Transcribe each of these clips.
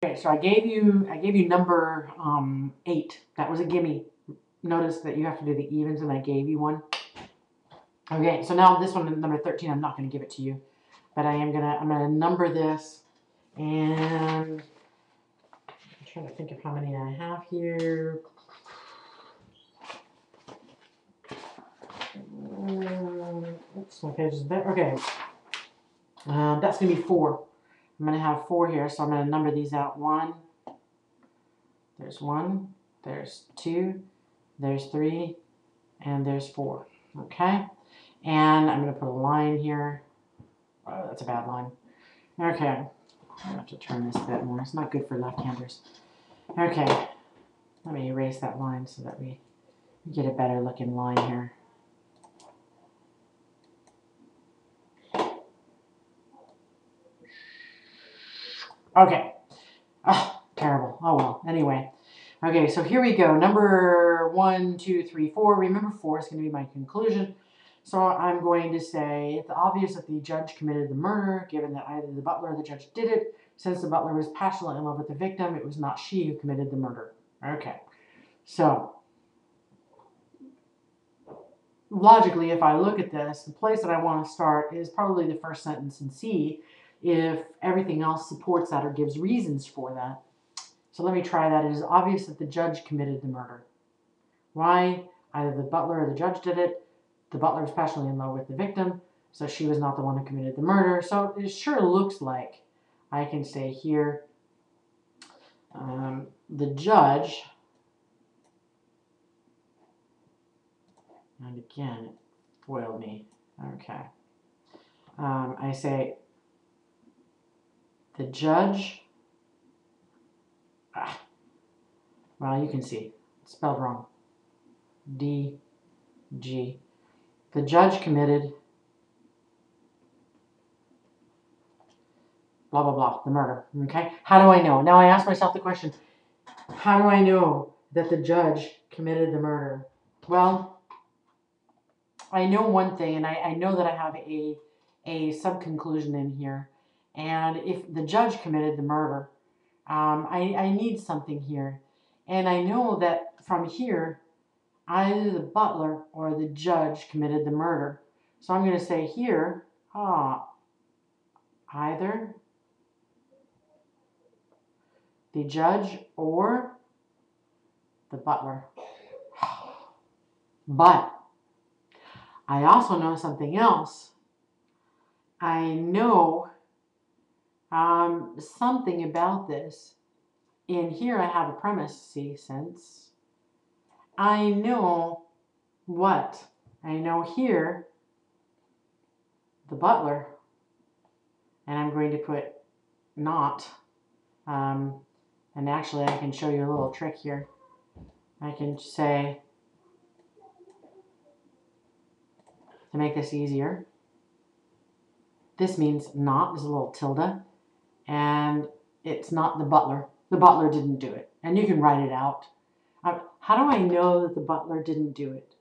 Okay, so I gave you number 8. That was a gimme. Notice that you have to do the evens, and I gave you one. Okay, so now this one, number 13, I'm not going to give it to you, but I'm gonna number this, and I'm trying to think of how many I have here. Oops, my page is there. Okay, that's gonna be 4. I'm gonna have 4 here, so I'm gonna number these out. 1. There's 1. There's 2. There's 3, and there's 4. Okay, and I'm gonna put a line here. Oh, that's a bad line. Okay, I have to turn this a bit more. It's not good for left-handers. Okay, let me erase that line so that we get a better looking line here. Okay. Oh, terrible. Oh well. Anyway. Okay, so here we go. Number 1, 2, 3, 4. Remember, 4 is going to be my conclusion. So I'm going to say it's obvious that the judge committed the murder, given that either the butler or the judge did it. Since the butler was passionately in love with the victim, it was not she who committed the murder. Okay. So logically, if I look at this, the place that I want to start is probably the first sentence in C, if everything else supports that or gives reasons for that. So let me try that. It is obvious that the judge committed the murder. Why? Either the butler or the judge did it. The butler was passionately in love with the victim, so she was not the one who committed the murder. So it sure looks like I can say here, the judge, and again, it foiled me. Okay. I say the judge, well, you can see, it's spelled wrong. D, G. The judge committed blah, blah, blah, the murder. Okay? How do I know? Now I ask myself the question, how do I know that the judge committed the murder? Well, I know one thing, and I know that I have a sub-conclusion in here. And if the judge committed the murder, I need something here. And I know that from here, either the butler or the judge committed the murder. So I'm going to say here, either the judge or the butler. But I also know something else. I know something about this. In here I have a premise, see, since. I know what? I know here the butler, and I'm going to put not. And actually I can show you a little trick here. I can say, to make this easier, this means not, there's a little tilde, and it's not the butler. The butler didn't do it. And you can write it out. How do I know that the butler didn't do it?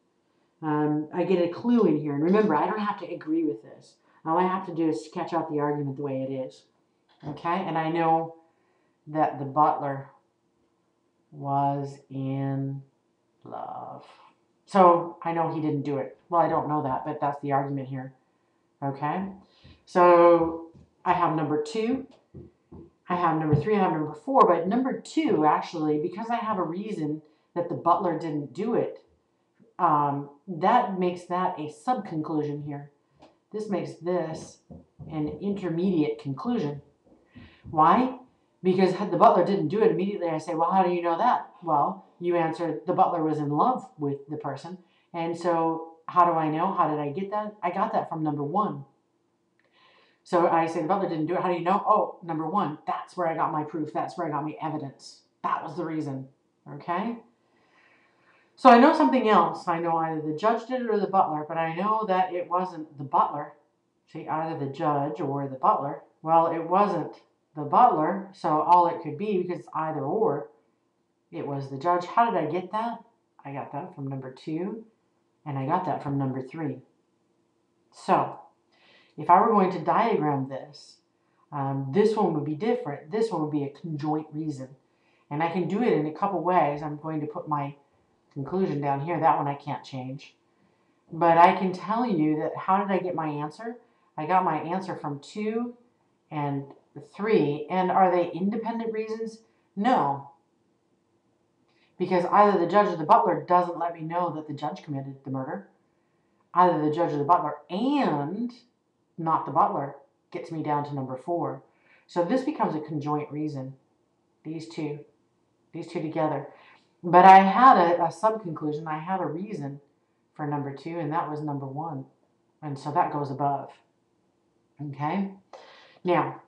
I get a clue in here. And remember, I don't have to agree with this. All I have to do is sketch out the argument the way it is. Okay? And I know that the butler was in love. So I know he didn't do it. Well, I don't know that, but that's the argument here. Okay? So I have number 2. I have number 3, I have number 4, but number 2, actually, because I have a reason that the butler didn't do it, that makes that a sub-conclusion here. This makes this an intermediate conclusion. Why? Because the butler didn't do it immediately. I say, well, how do you know that? Well, you answered the butler was in love with the person. And so how do I know? How did I get that? I got that from number 1. So I say the butler didn't do it. How do you know? Oh, number 1, that's where I got my proof. That's where I got my evidence. That was the reason. Okay? So I know something else. I know either the judge did it or the butler, but I know that it wasn't the butler. See, either the judge or the butler. Well, it wasn't the butler, so all it could be, because it's either or, it was the judge. How did I get that? I got that from number 2, and I got that from number 3. So if I were going to diagram this, This one would be different. This one would be a conjoint reason. And I can do it in a couple ways. I'm going to put my conclusion down here. That one I can't change. But I can tell you that how did I get my answer? I got my answer from 2 and 3. And are they independent reasons? No. Because either the judge or the butler doesn't let me know that the judge committed the murder. Either the judge or the butler and not the butler gets me down to number 4. So this becomes a conjoint reason. These two together. But I had a sub-conclusion. I had a reason for number 2, and that was number 1. And so that goes above. Okay? Now,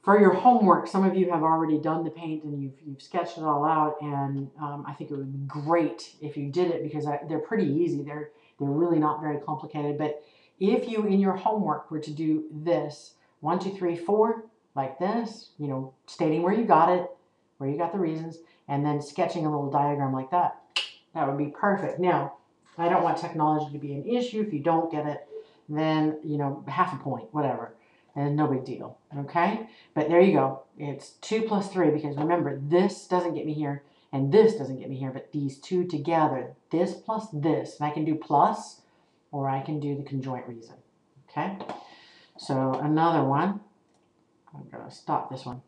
for your homework, some of you have already done the paint and you've sketched it all out, and I think it would be great if you did it because they're pretty easy. They're really not very complicated. But if you, in your homework, were to do this, 1, 2, 3, 4, like this, you know, stating where you got it, where you got the reasons, and then sketching a little diagram like that, that would be perfect. Now, I don't want technology to be an issue. If you don't get it, then, you know, half a point, whatever. And no big deal, okay? But there you go. It's 2 plus 3 because remember, this doesn't get me here and this doesn't get me here, but these two together, this plus this, and I can do plus or I can do the conjoint reason, okay? So another one, I'm going to stop this one.